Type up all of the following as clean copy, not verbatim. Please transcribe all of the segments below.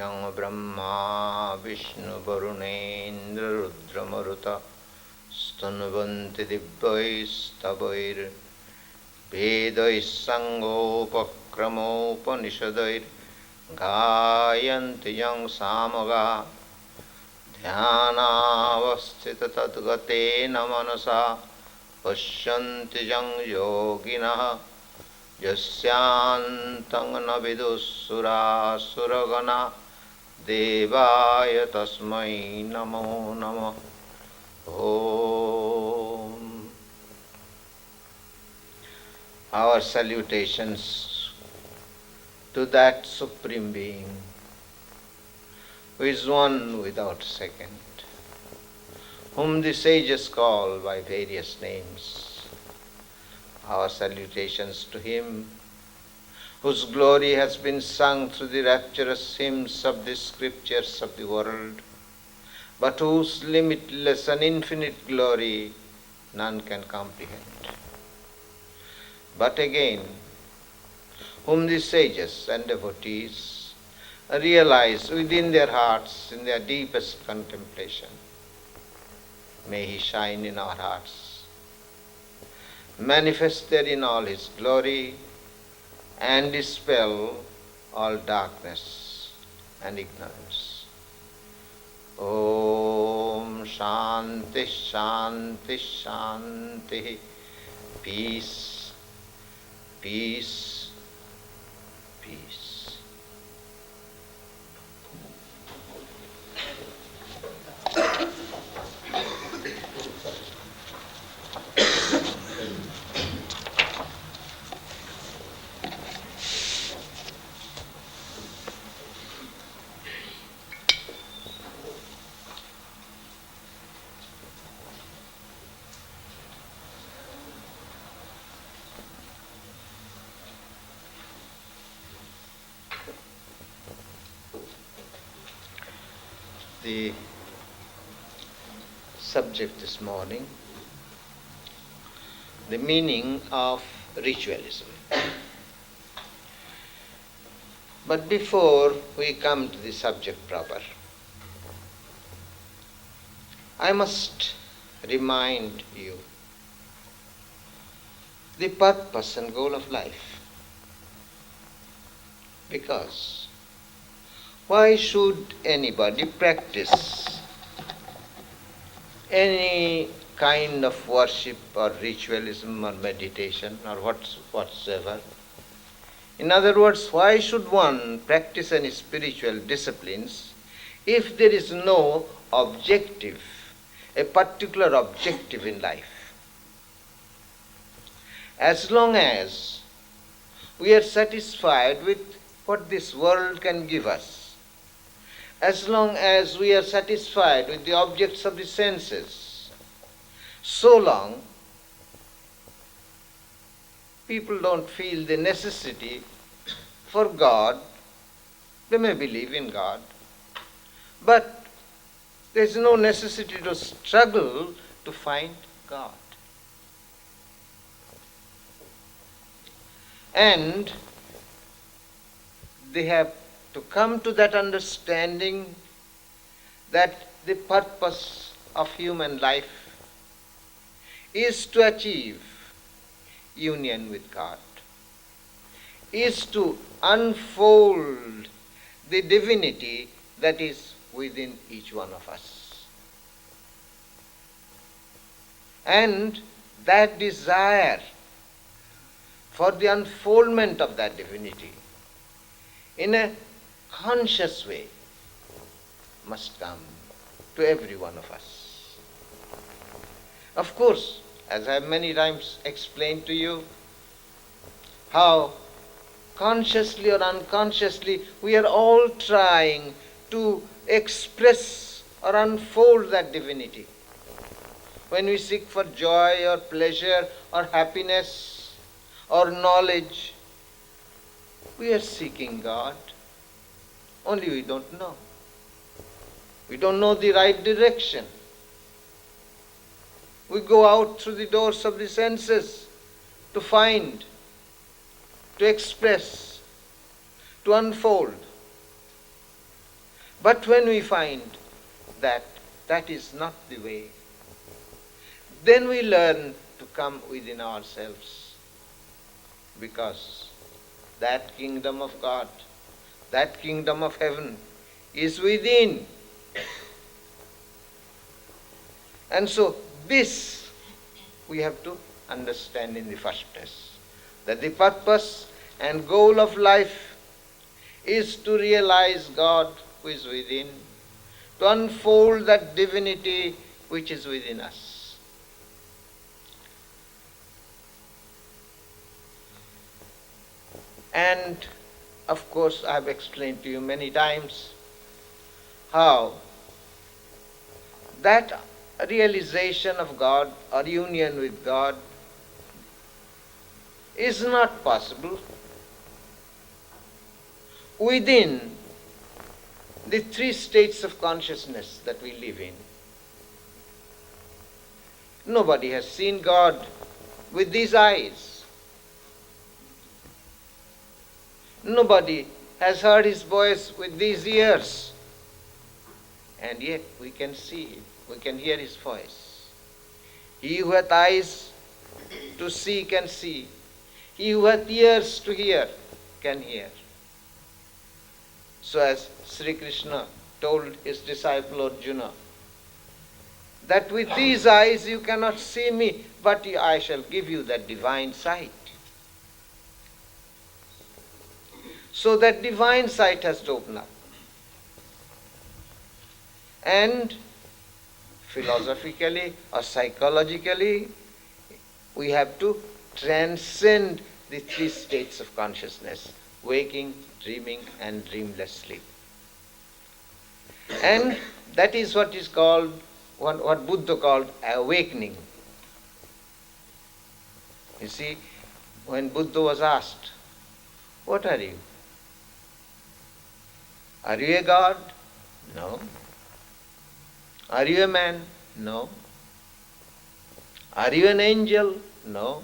Yang Brahma Vishnu Varunendra Rudra Maruta Stanvanti Divyais Tavair Vedais Sangopakramo Upanishadair Gayanti Yang Samaga Dhyanavasthita Tadgate Namanasa Pashyanti Yang Yoginaha Yasyantang na vidussura suragana devaya tasmai namo namo Om. Our salutations to that Supreme Being who is one without second, whom the sages call by various names. Our salutations to Him, whose glory has been sung through the rapturous hymns of the scriptures of the world, but whose limitless and infinite glory none can comprehend. But again, whom the sages and devotees realize within their hearts in their deepest contemplation. May He shine in our hearts, manifest therein all His glory, and dispel all darkness and ignorance. Om Shanti Shanti Shanti. Peace, peace, peace. The subject this morning, the meaning of ritualism. But before we come to the subject proper, I must remind you the purpose and goal of life. Because why should anybody practice any kind of worship or ritualism or meditation or whatsoever? In other words, why should one practice any spiritual disciplines if there is no objective, a particular objective in life? As long as we are satisfied with what this world can give us, as long as we are satisfied with the objects of the senses, so long people don't feel the necessity for God. They may believe in God, but there is no necessity to struggle to find God. And they have to come to that understanding that the purpose of human life is to achieve union with God, is to unfold the divinity that is within each one of us. And that desire for the unfoldment of that divinity in a conscious way must come to every one of us. Of course, as I have many times explained to you, how consciously or unconsciously we are all trying to express or unfold that divinity. When we seek for joy or pleasure or happiness or knowledge, we are seeking God. Only we don't know. We don't know the right direction. We go out through the doors of the senses to find, to express, to unfold. But when we find that that is not the way, then we learn to come within ourselves, because that kingdom of God, that kingdom of heaven is within. And so this we have to understand in the first place, that the purpose and goal of life is to realize God who is within, to unfold that divinity which is within us. And of course, I have explained to you many times how that realization of God or union with God is not possible within the three states of consciousness that we live in. Nobody has seen God with these eyes. Nobody has heard His voice with these ears. And yet we can see Him, we can hear His voice. He who hath eyes to see can see. He who hath ears to hear can hear. So as Sri Krishna told his disciple Arjuna, that with these eyes you cannot see me, but I shall give you that divine sight. So that divine sight has to open up. And philosophically or psychologically, we have to transcend the three states of consciousness: waking, dreaming, and dreamless sleep. And that is what is called, what Buddha called awakening. You see, when Buddha was asked, "What are you? Are you a god?" No. Are you a man? No. Are you an angel? No.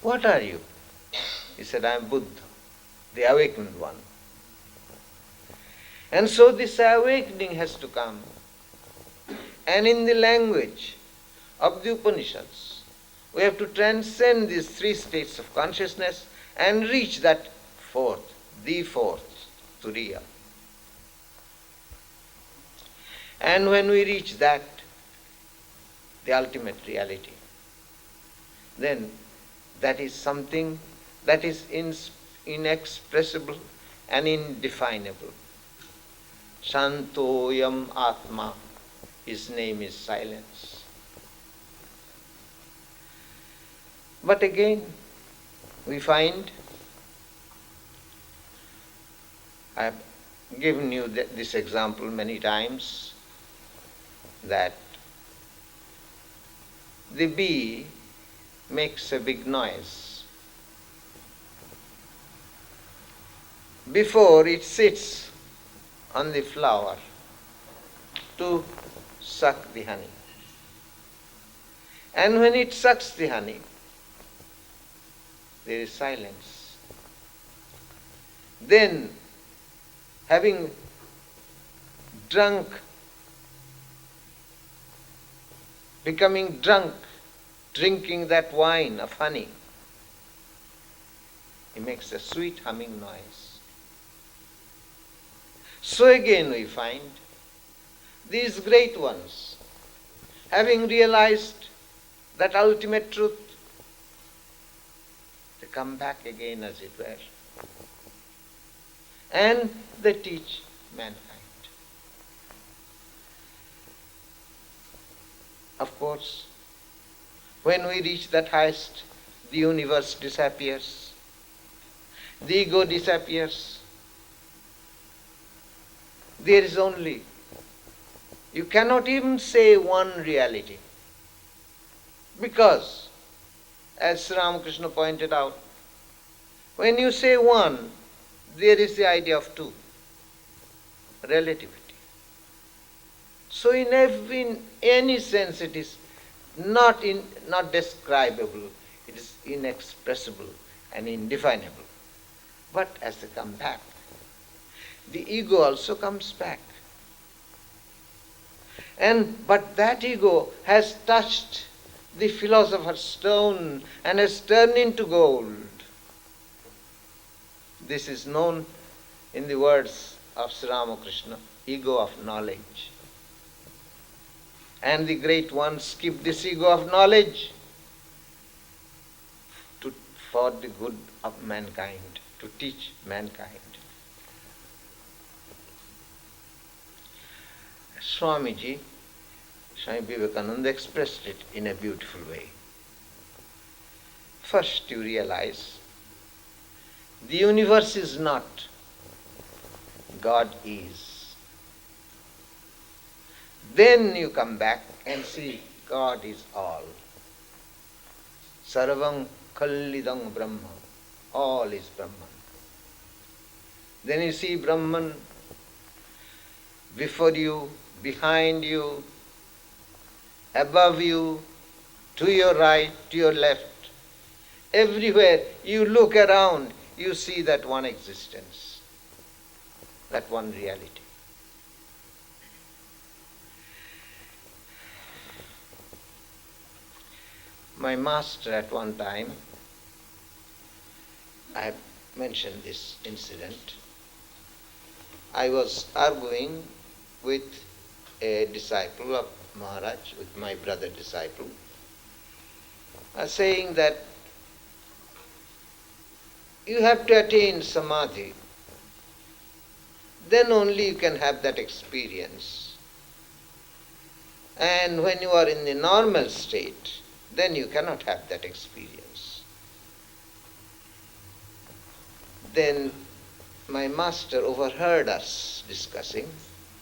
What are you? He said, I am Buddha, the awakened one. And so this awakening has to come. And in the language of the Upanishads, we have to transcend these three states of consciousness and reach that fourth, the fourth, Turiya. And when we reach that, the ultimate reality, then that is something that is inexpressible and indefinable. Shantoyam Atma, his name is silence. But again, we find, I have given you this example many times, that the bee makes a big noise before it sits on the flower to suck the honey. And when it sucks the honey, there is silence. Then, having becoming drunk, drinking that wine of honey, he makes a sweet humming noise. So again we find these great ones, having realized that ultimate truth, they come back again, as it were, and they teach mankind. Of course, when we reach that highest, the universe disappears, the ego disappears. There is only, you cannot even say one reality, because, as Sri Ramakrishna pointed out, when you say one, there is the idea of two, relativity. So in any sense it is not describable, it is inexpressible and indefinable. But as they come back, the ego also comes back. But that ego has touched the philosopher's stone and has turned into gold. This is known in the words of Sri Ramakrishna, ego of knowledge. And the great ones keep this ego of knowledge for the good of mankind, to teach mankind. Swami Vivekananda expressed it in a beautiful way. First you realize the universe is not, God is. Then you come back and see God is all. Sarvam Kallidam Brahma. All is Brahman. Then you see Brahman before you, behind you, above you, to your right, to your left. Everywhere you look around, you see that one existence, that one reality. My master at one time, I have mentioned this incident, I was arguing with a disciple of Maharaj, with my brother disciple, saying that you have to attain samadhi, then only you can have that experience. And when you are in the normal state, then you cannot have that experience. Then my master overheard us discussing,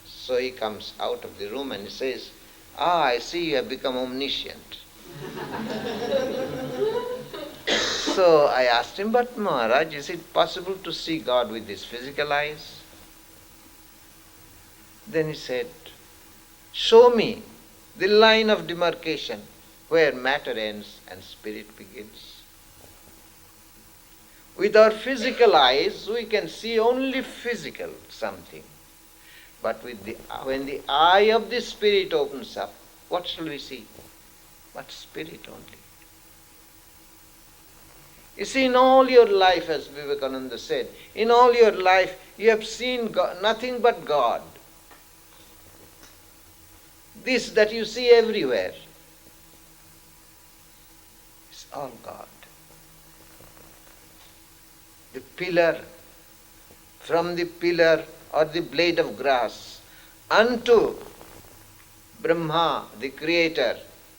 so he comes out of the room and he says, I see you have become omniscient. So I asked him, but Maharaj, is it possible to see God with these physical eyes? Then he said, show me the line of demarcation where matter ends and spirit begins. With our physical eyes, we can see only physical something. But when the eye of the spirit opens up, what shall we see? But spirit only. You see, in all your life, as Vivekananda said, in all your life, you have seen God, nothing but God. This that you see everywhere is all God. The pillar, from the pillar or the blade of grass unto Brahma, the creator,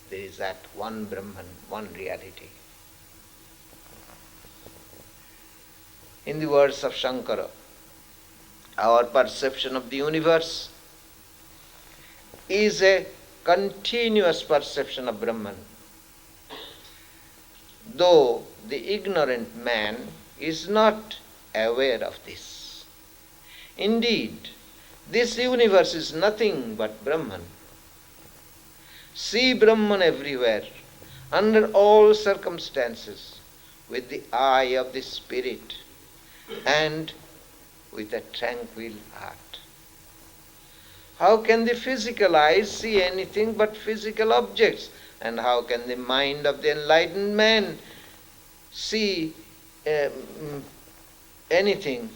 there is that one Brahman, one reality. In the words of Shankara, our perception of the universe is a continuous perception of Brahman. Though the ignorant man is not aware of this. Indeed, this universe is nothing but Brahman. See Brahman everywhere, under all circumstances, with the eye of the spirit and with a tranquil heart. How can the physical eyes see anything but physical objects? And how can the mind of the enlightened man see anything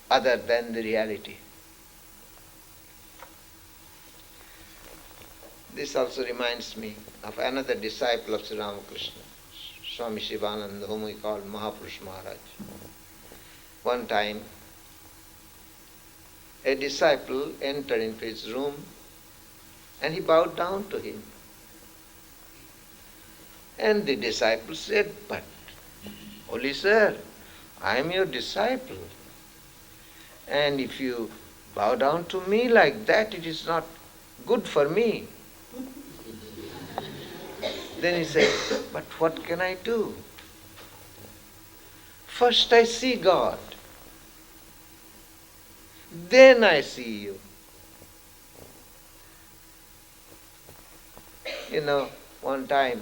other than the reality? This also reminds me of another disciple of Sri Ramakrishna, Swami Shivananda, whom we call Mahapurush Maharaj. One time, a disciple entered into his room and he bowed down to him. And the disciple said, but, Holy Sir, I am your disciple. And if you bow down to me like that, it is not good for me. Then he said, but what can I do? First I see God. Then I see you. You know, one time,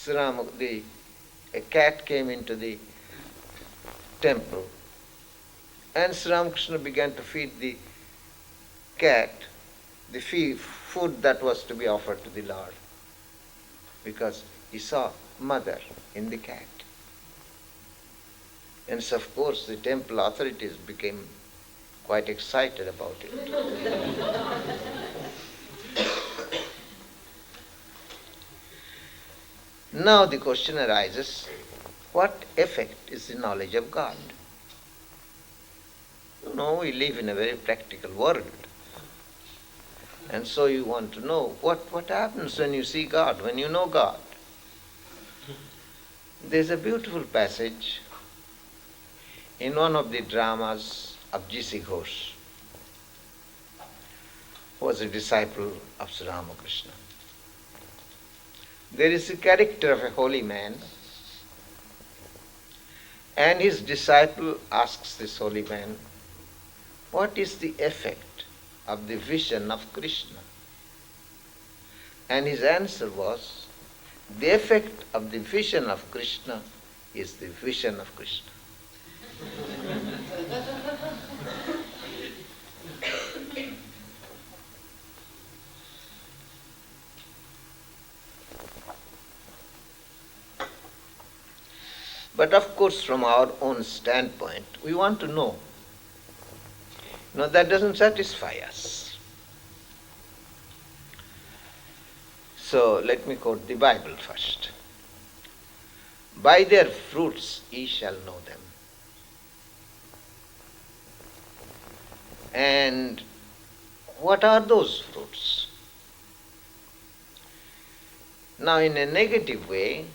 a cat came into the temple, and Sri Ramakrishna began to feed the cat. the food that was to be offered to the Lord, because he saw mother in the cat. And so of course the temple authorities became quite excited about it. Now the question arises, what effect is the knowledge of God? You know, we live in a very practical world. And so you want to know what happens when you see God, when you know God. There's a beautiful passage in one of the dramas of G.C. Ghosh, who was a disciple of Sri Ramakrishna. There is a character of a holy man, and his disciple asks this holy man, what is the effect of the vision of Krishna? And his answer was, the effect of the vision of Krishna is the vision of Krishna. But of course, from our own standpoint, we want to know. No, that doesn't satisfy us. So let me quote the Bible first. By their fruits ye shall know them. And what are those fruits? Now, in a negative way,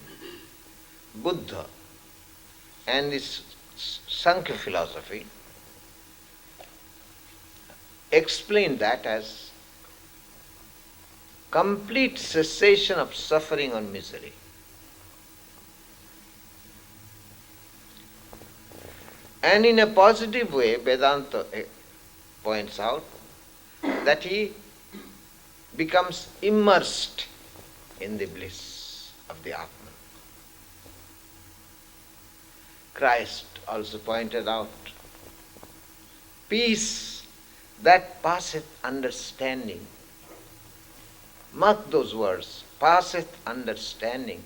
Buddha and this Sankhya philosophy explain that as complete cessation of suffering or misery. And in a positive way, Vedanta points out that he becomes immersed in the bliss of the Atman. Christ also pointed out, peace that passeth understanding. Mark those words, passeth understanding.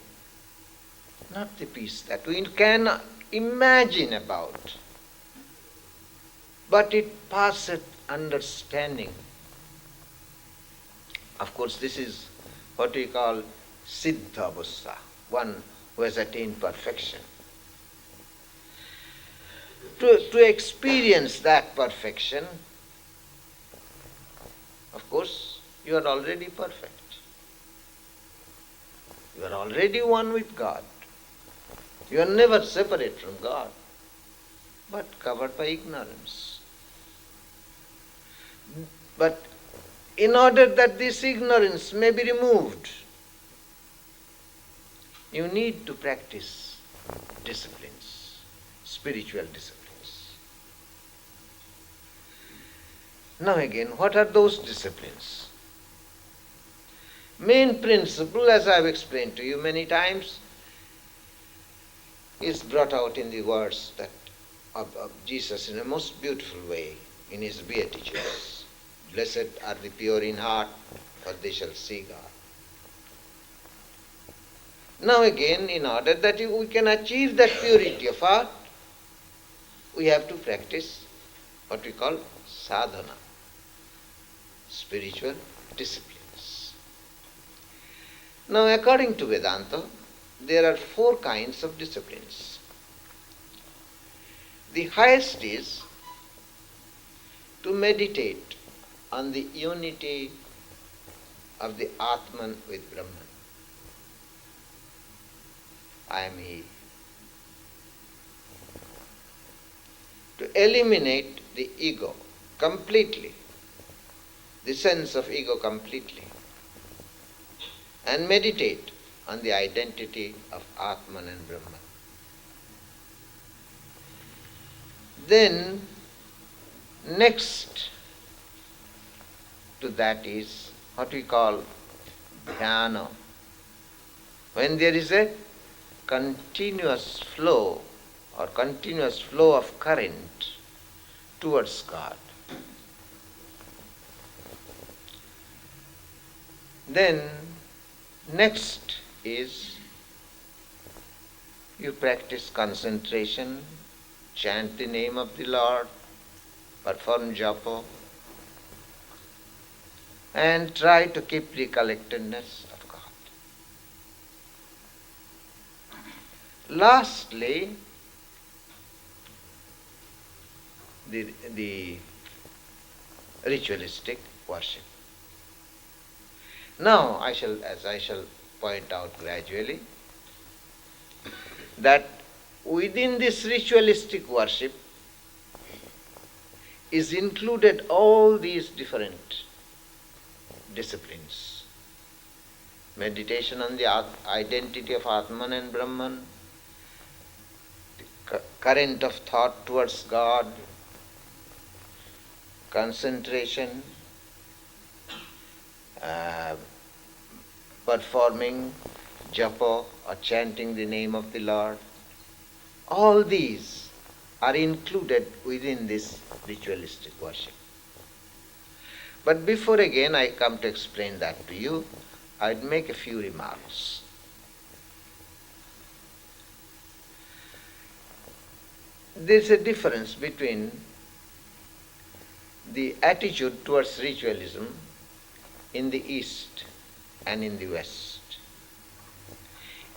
Not the peace that we can imagine about, but it passeth understanding. Of course, this is what we call Siddha Buddha, one who has attained perfection. To experience that perfection, of course, you are already perfect. You are already one with God. You are never separate from God, but covered by ignorance. But in order that this ignorance may be removed, you need to practice disciplines, spiritual disciplines. Now again, what are those disciplines? Main principle, as I have explained to you many times, is brought out in the words that of Jesus in a most beautiful way in his Beatitudes. Blessed are the pure in heart, for they shall see God. Now again, in order that we can achieve that purity of heart, we have to practice what we call sadhana, spiritual disciplines. Now, according to Vedanta, there are 4 kinds of disciplines. The highest is to meditate on the unity of the Atman with Brahman. I am He. To eliminate the ego completely, the sense of ego completely, and meditate on the identity of Atman and Brahman. Then, next to that is what we call dhyana, when there is a continuous flow of current towards God. Then next is you practice concentration, chant the name of the Lord, perform japa, and try to keep recollectedness of God. Lastly, the ritualistic worship. Now, as I shall point out gradually, that within this ritualistic worship is included all these different disciplines. Meditation on the identity of Atman and Brahman, the current of thought towards God, concentration, performing japa or chanting the name of the Lord. All these are included within this ritualistic worship. But before again I come to explain that to you, I'd make a few remarks. There's a difference between the attitude towards ritualism in the East and in the West.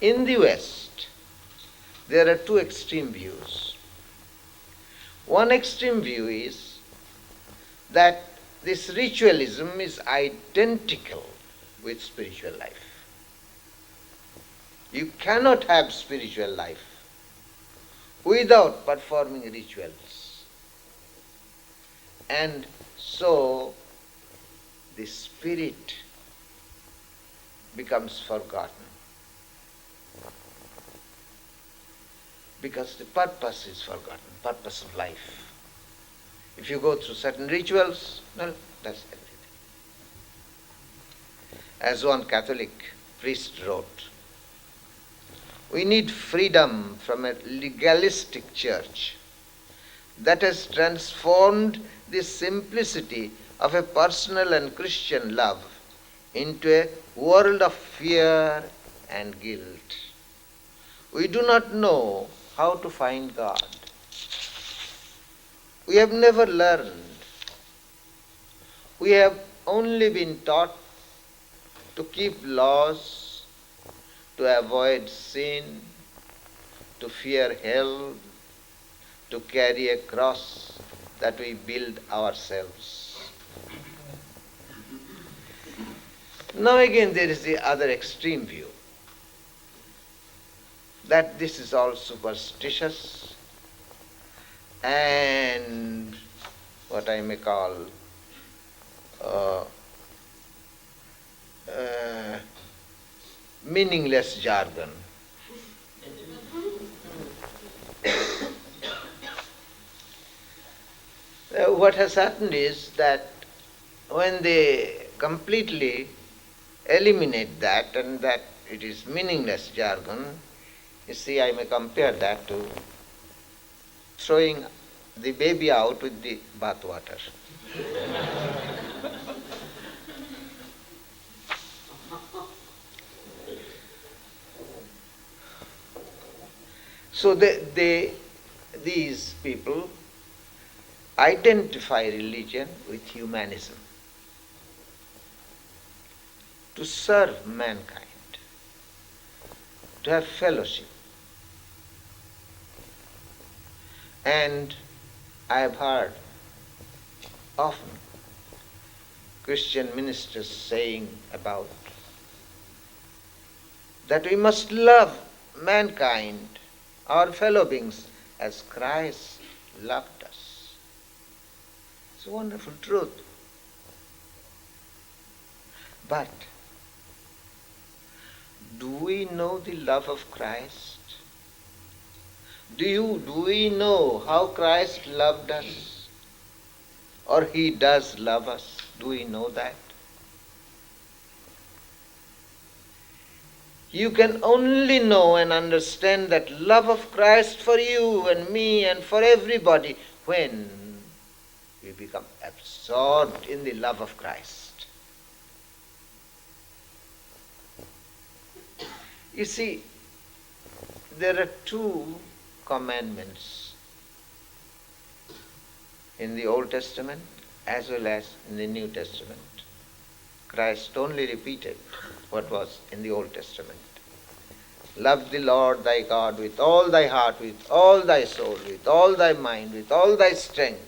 In the West, there are two extreme views. One extreme view is that this ritualism is identical with spiritual life. You cannot have spiritual life without performing rituals. And so the spirit becomes forgotten, because the purpose is forgotten, purpose of life. If you go through certain rituals, well, that's everything. As one Catholic priest wrote, we need freedom from a legalistic church that has transformed the simplicity of a personal and Christian love into a world of fear and guilt. We do not know how to find God. We have never learned. We have only been taught to keep laws, to avoid sin, to fear hell, to carry a cross that we build ourselves. Now again there is the other extreme view, that this is all superstitious and what I may call meaningless jargon. What has happened is that when they completely eliminate that and that it is meaningless jargon, you see, I may compare that to throwing the baby out with the bath water. So these people identify religion with humanism, to serve mankind, to have fellowship. And I have heard often Christian ministers saying about that we must love mankind, our fellow beings, as Christ loved us. It's a wonderful truth. But do we know the love of Christ? Do we know how Christ loved us? Or He does love us? Do we know that? You can only know and understand that love of Christ for you and me and for everybody when we become absorbed in the love of Christ. You see, there are two commandments in the Old Testament as well as in the New Testament. Christ only repeated what was in the Old Testament. Love the Lord thy God with all thy heart, with all thy soul, with all thy mind, with all thy strength.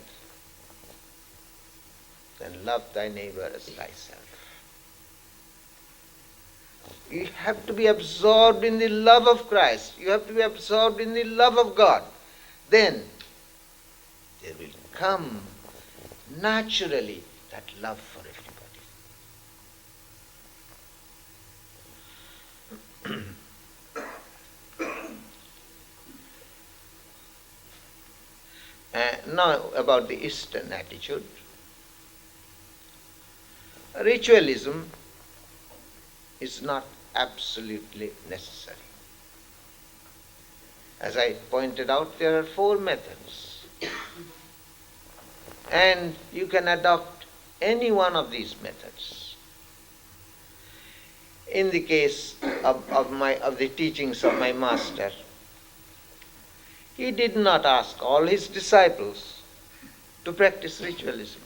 Then love thy neighbor as thyself. You have to be absorbed in the love of Christ. You have to be absorbed in the love of God. Then there will come naturally that love for everybody. Now about the Eastern attitude. Ritualism is not absolutely necessary. As I pointed out, there are 4 methods. And you can adopt any one of these methods. In the case of the teachings of my master, he did not ask all his disciples to practice ritualism.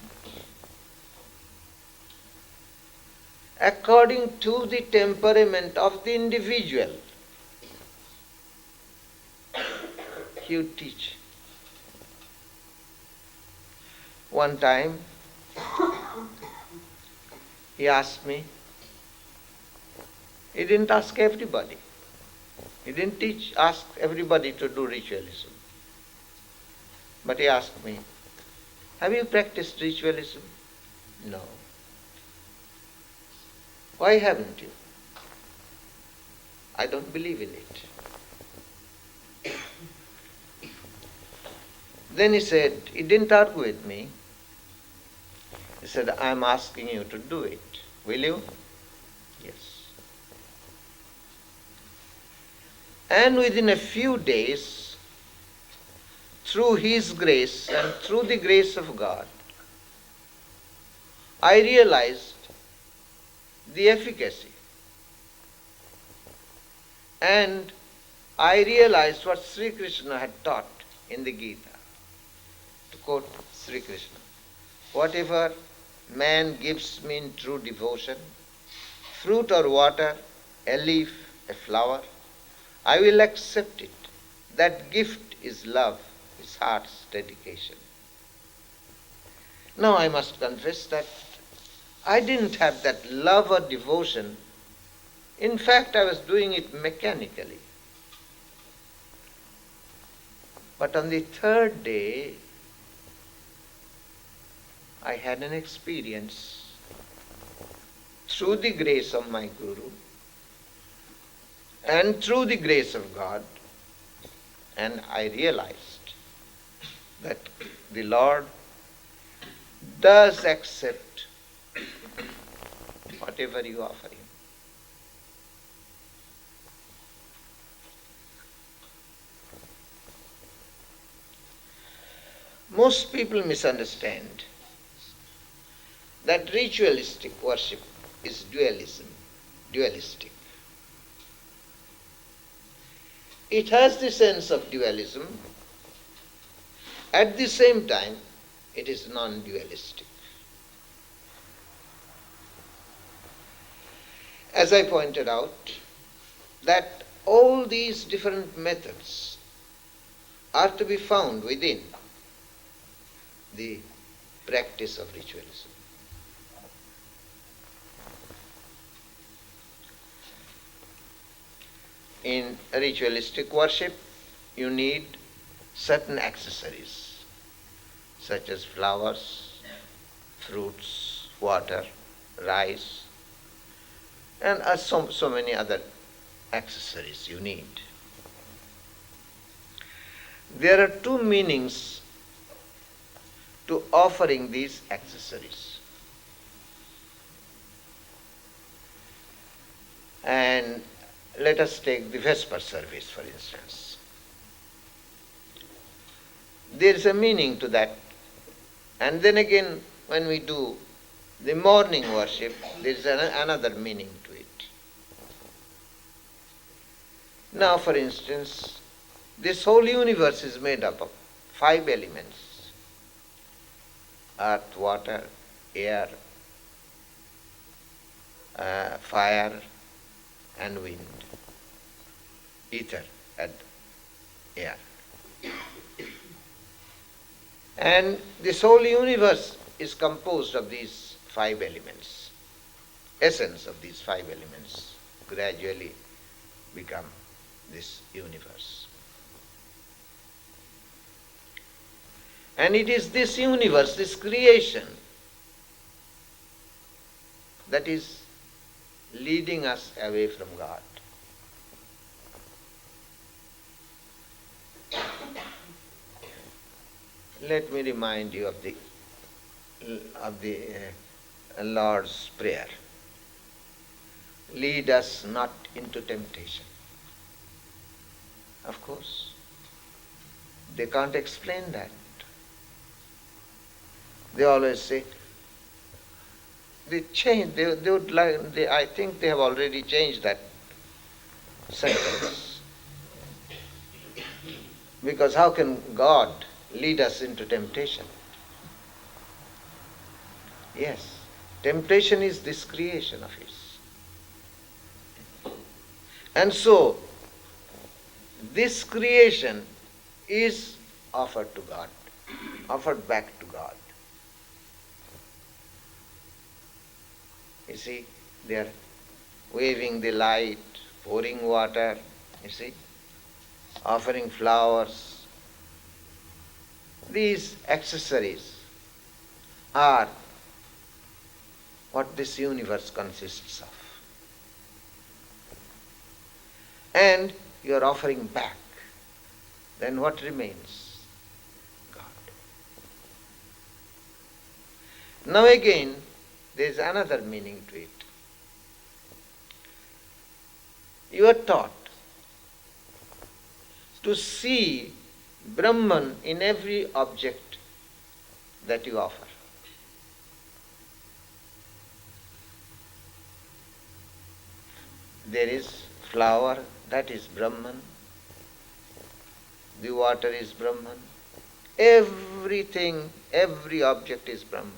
According to the temperament of the individual, he would teach. One time, he asked me, he didn't ask everybody. He didn't ask everybody to do ritualism. But he asked me, have you practiced ritualism? No. Why haven't you? I don't believe in it. Then he said, he didn't argue with me. He said, I'm asking you to do it. Will you? Yes. And within a few days, through his grace and through the grace of God, I realized the efficacy. And I realized what Sri Krishna had taught in the Gita. To quote Sri Krishna, whatever man gives me in true devotion, fruit or water, a leaf, a flower, I will accept it. That gift is love, is heart's dedication. Now I must confess that I didn't have that love or devotion. In fact, I was doing it mechanically. But on the 3rd day, I had an experience through the grace of my Guru and through the grace of God, and I realized that the Lord does accept whatever you offer Him. Most people misunderstand that ritualistic worship is dualistic. It has the sense of dualism. At the same time, it is non-dualistic. As I pointed out, that all these different methods are to be found within the practice of ritualism. In ritualistic worship, you need certain accessories, such as flowers, fruits, water, rice, and so many other accessories you need. There are 2 meanings to offering these accessories. And let us take the Vesper service, for instance. There is a meaning to that. And then again, when we do the morning worship, there is another meaning to it. Now, for instance, this whole universe is made up of 5 elements: earth, water, air, fire and wind, ether and air. And this whole universe is composed of these 5 elements. Essence of these 5 elements gradually become this universe. And it is this universe, this creation, that is leading us away from God. Let me remind you of the Lord's Prayer. Lead us not into temptation. Of course, they can't explain that. They always say, they change, they would like, I think they have already changed that sentence. Because how can God lead us into temptation? Yes, temptation is this creation of His. And so, this creation is offered to God, offered back to God. You see, they are waving the light, pouring water, you see, offering flowers. These accessories are what this universe consists of. And you are offering back. Then what remains? God. Now again, there is another meaning to it. You are taught to see Brahman in every object that you offer. There is flower, that is Brahman. The water is Brahman. Everything, every object is Brahman.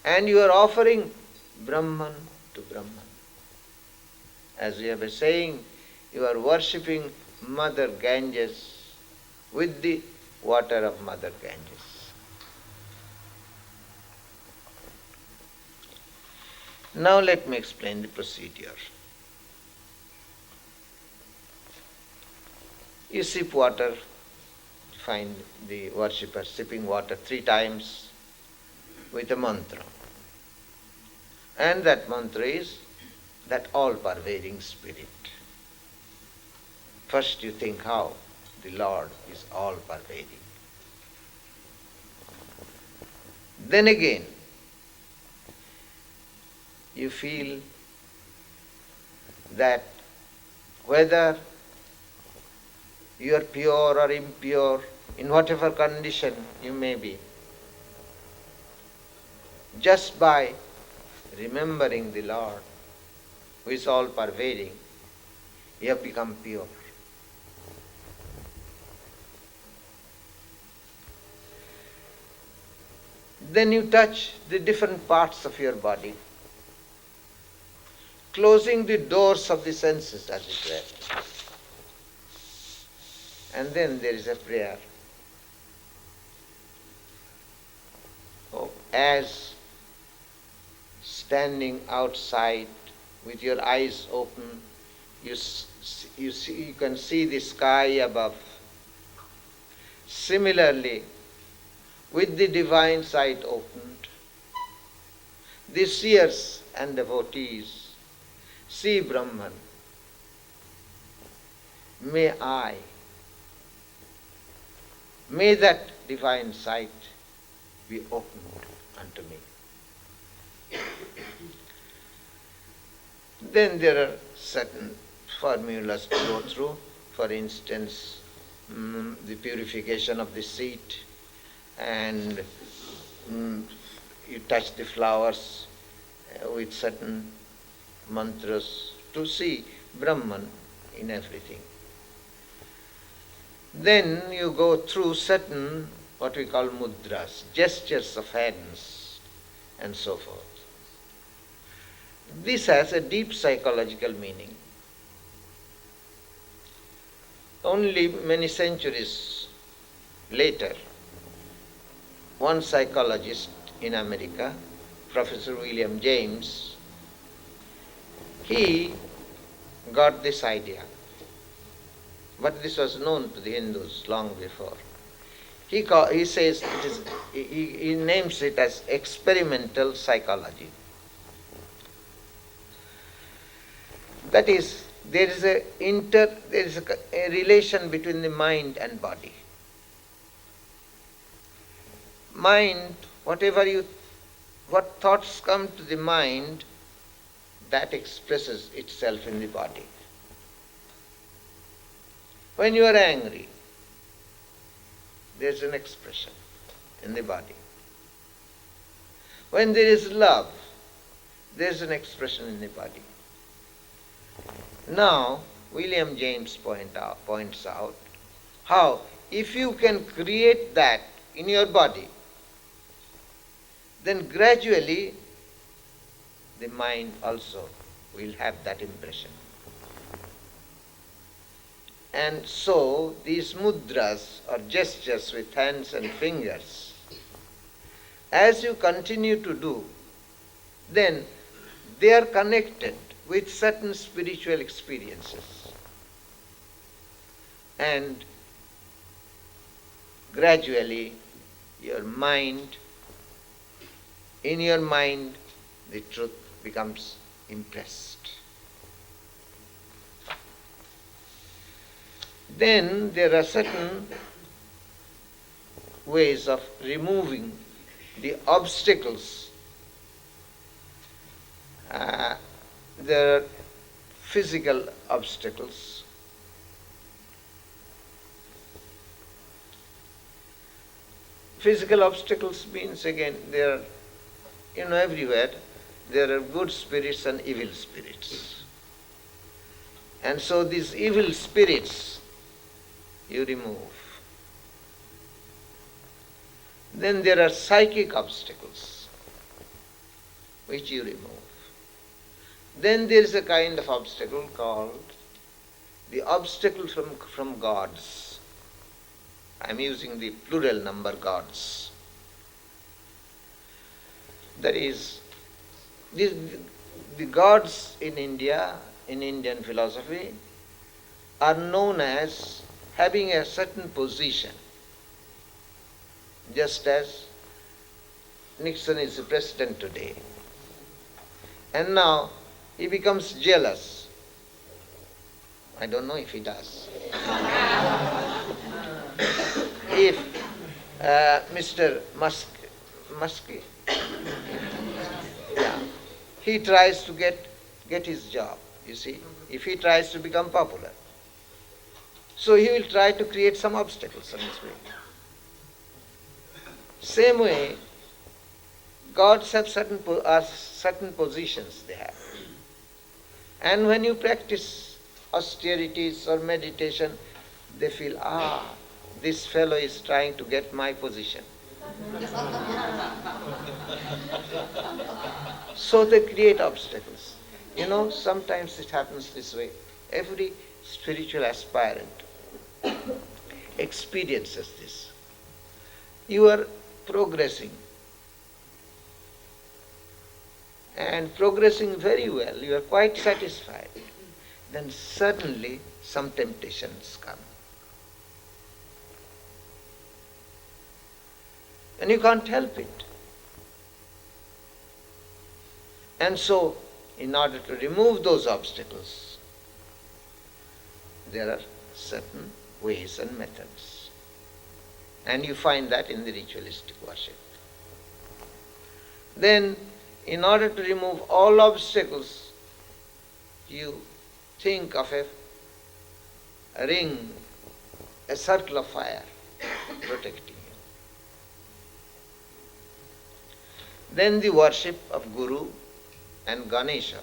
And you are offering Brahman to Brahman. As we have been saying, you are worshipping Mother Ganges with the water of Mother Ganges. Now let me explain the procedure. You sip water, find the worshipper sipping water 3 times with a mantra. And that mantra is that all-pervading spirit. First you think how the Lord is all-pervading. Then again, you feel that whether you are pure or impure, in whatever condition you may be, just by remembering the Lord, who is all-pervading, you have become pure. Then you touch the different parts of your body, closing the doors of the senses, as it were. And then there is a prayer. Oh, as standing outside with your eyes open, you can see the sky above. Similarly, with the divine sight opened, the seers and devotees see Brahman. May that divine sight be opened unto me. Then there are certain formulas to go through. For instance, the purification of the seat, and you touch the flowers with certain mantras to see Brahman in everything. Then you go through certain what we call mudras, gestures of hands and so forth. This has a deep psychological meaning. Only many centuries later, one psychologist in America, Professor William James, he got this idea. But this was known to the Hindus long before. He says it is, he names it as experimental psychology. That is, there is a relation between the mind and body. Mind, what thoughts come to the mind, that expresses itself in the body. When you are angry, there is an expression in the body. When there is love, there is an expression in the body. Now, William James points out how if you can create that in your body, then gradually the mind also will have that impression. And so these mudras or gestures with hands and fingers, as you continue to do, then they are connected with certain spiritual experiences. And gradually in your mind, the truth becomes impressed. Then there are certain ways of removing the obstacles. There are physical obstacles. Physical obstacles means, again, there are, everywhere there are good spirits and evil spirits. And so these evil spirits you remove. Then there are psychic obstacles which you remove. Then there is a kind of obstacle called the obstacle from gods. I am using the plural number gods. That is, the gods in India, in Indian philosophy, are known as having a certain position. Just as Nixon is the president today. And now he becomes jealous. I don't know if he does. If Mr. Muskie, he tries to get his job, you see, if he tries to become popular. So he will try to create some obstacles on his way. Same way, gods have certain positions they have. And when you practice austerities or meditation, they feel, this fellow is trying to get my position. So they create obstacles. Sometimes it happens this way. Every spiritual aspirant experiences this. You are progressing, and progressing very well, you are quite satisfied. Then suddenly some temptations come. And you can't help it. And so, in order to remove those obstacles, there are certain ways and methods. And you find that in the ritualistic worship. Then, in order to remove all obstacles, you think of a ring, a circle of fire protecting you. Then the worship of Guru and Ganesha,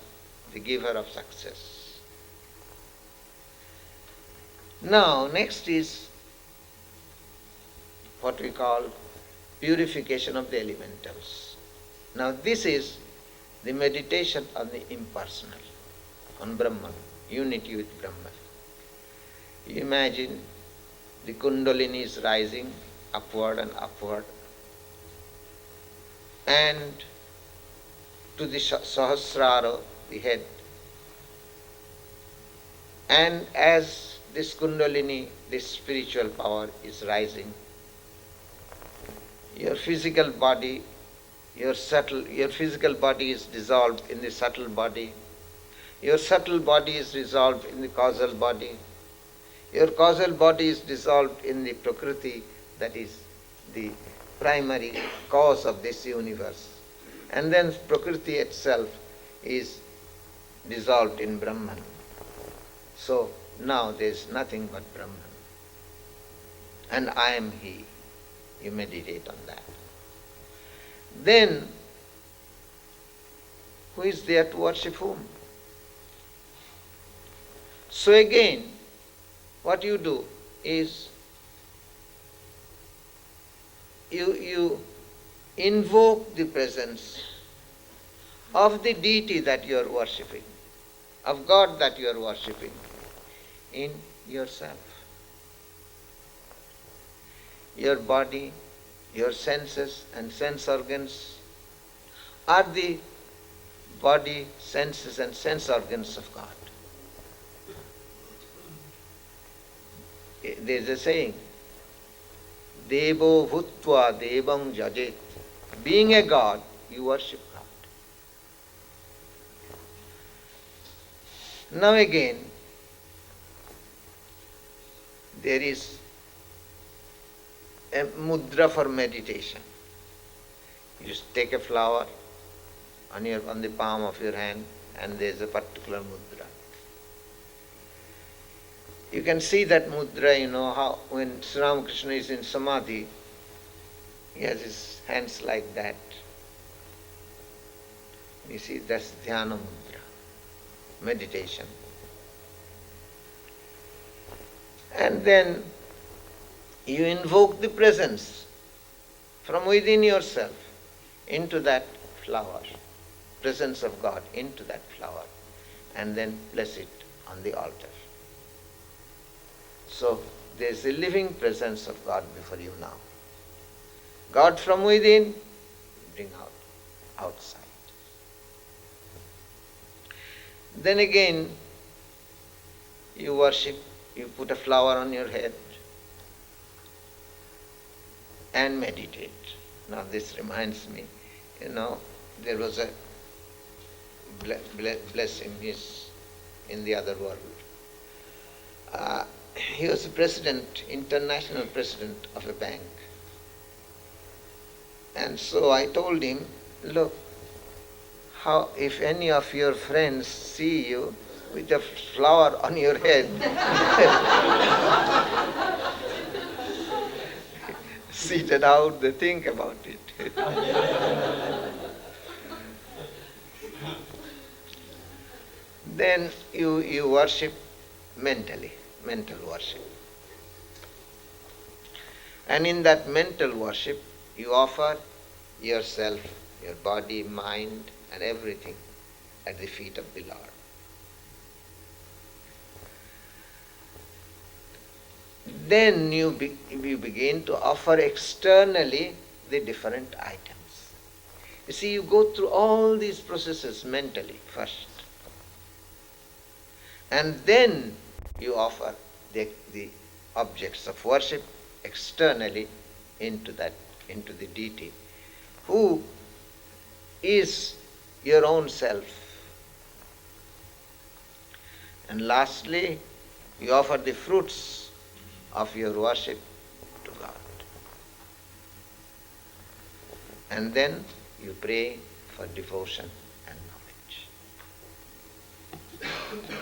the giver of success. Now, next is what we call purification of the elementals. Now, this is the meditation on the impersonal, on Brahman, unity with Brahman. You imagine the Kundalini is rising upward and upward, and to the Sahasrara, the head. And as this Kundalini, this spiritual power is rising, your physical body, your physical body is dissolved in the subtle body. Your subtle body is dissolved in the causal body. Your causal body is dissolved in the Prakriti, that is the primary cause of this universe. And then Prakriti itself is dissolved in Brahman. So now there is nothing but Brahman. And I am He. You meditate on that. Then, who is there to worship whom? So again, what you do is you invoke the presence of the deity that you are worshipping, of God that you are worshipping in yourself. Your body, your senses and sense organs are the body, senses and sense organs of God. There is a saying, Devo bhutva devam jajet. Being a God, you worship God. Now again, there is a mudra for meditation. You just take a flower on the palm of your hand, and there is a particular mudra. You can see that mudra, how when Sri Ramakrishna is in samadhi, he has his hands like that. You see, that's dhyana mudra, meditation. And then you invoke the presence from within yourself into that flower, presence of God into that flower, and then place it on the altar. So there is a living presence of God before you now. God from within, bring out outside. Then again, you worship, you put a flower on your head and meditate. Now this reminds me, there was a bless him, he's in the other world. He was a president, international president of a bank. And so I told him, look, how if any of your friends see you with a flower on your head, seated out, they think about it. Then you worship mentally, mental worship. And in that mental worship, you offer yourself, your body, mind, and everything at the feet of the Lord. Then you begin to offer externally the different items. You see, you go through all these processes mentally first. And then you offer the objects of worship externally into the deity, who is your own self. And lastly, you offer the fruits of your worship to God. And then you pray for devotion and knowledge.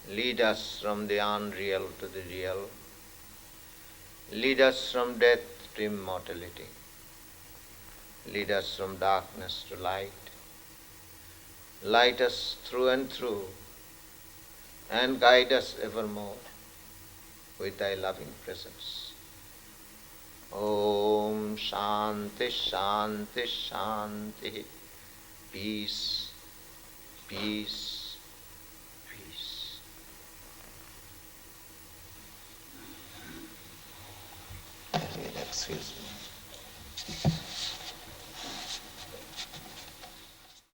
Lead us from the unreal to the real. Lead us from death to immortality. Lead us from darkness to light. Light us through and through, and guide us evermore with thy loving presence. Om Shanti Shanti Shanti. Peace, peace, peace. Excuse me.